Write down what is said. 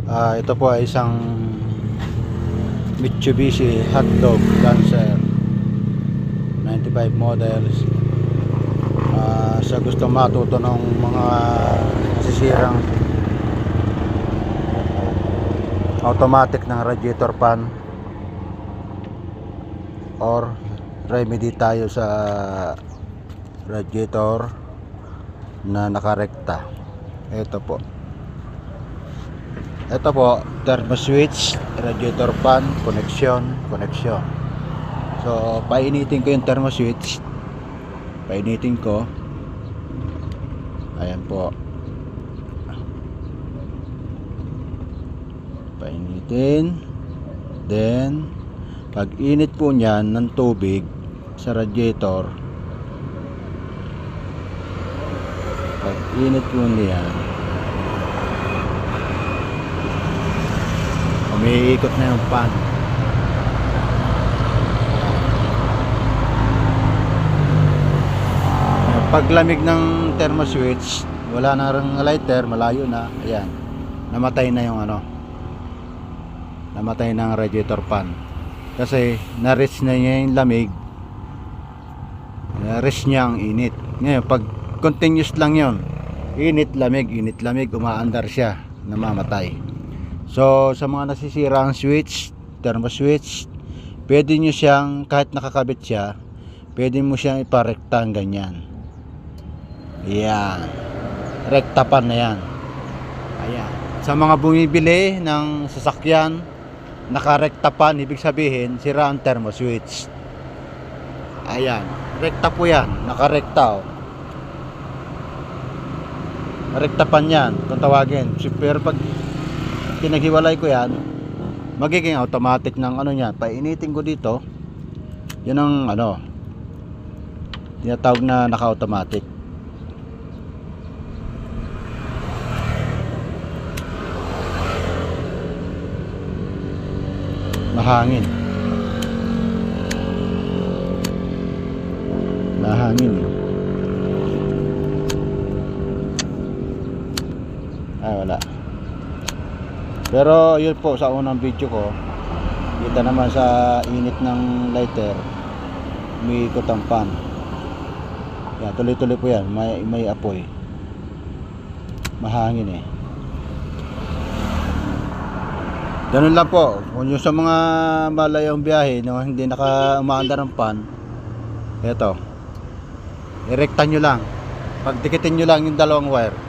Ito po ay isang Mitsubishi Hotdog Lancer 95 models. Sa gusto matuto ng mga nasisirang automatic ng radiator fan, or remedy tayo sa radiator na nakarekta. Ito po thermo switch, radiator fan, connection. So painitin ko yung thermo switch, painitin ko. Ayan po, painitin. Then pag init po niyan ng tubig sa radiator, pag init po niyan, umiikot na yung fan. Paglamig ng thermo switch, wala na ring lighter, malayo na. Ayan, namatay na yung namatay na ang radiator fan, kasi na-reach na niya yung lamig, na-reach niya ang init. Ngayon pag continuous lang yon, init lamig, umaandar siya, namamatay. So sa mga nasisira ang switch, thermo switch, pwede nyo siyang, kahit nakakabit siya, pwede mo siyang iparekta ganyan. Ayan, rekta pan na yan. Ayan, sa mga bumibili ng sasakyan nakarekta pan, ibig sabihin sira ang thermo switch. Ayan, rekta po yan, nakarekta, oh. Rekta pan yan kung tawagin. Pero pag pinaghiwalay ko yan, magiging automatic ng niyan. Painitin ko dito, yun ang tinatawag na naka-automatic. Mahangin wala. Pero yun po, sa unang video ko, kita naman sa init ng lighter, umiikot ang fan. Yan, tuloy-tuloy po yan, may apoy, mahangin. Ganun lang po. Kung yung sa mga malayong biyahe, hindi umaandar ng fan, eto, irekta nyo lang, pagdikitin nyo lang yung dalawang wire.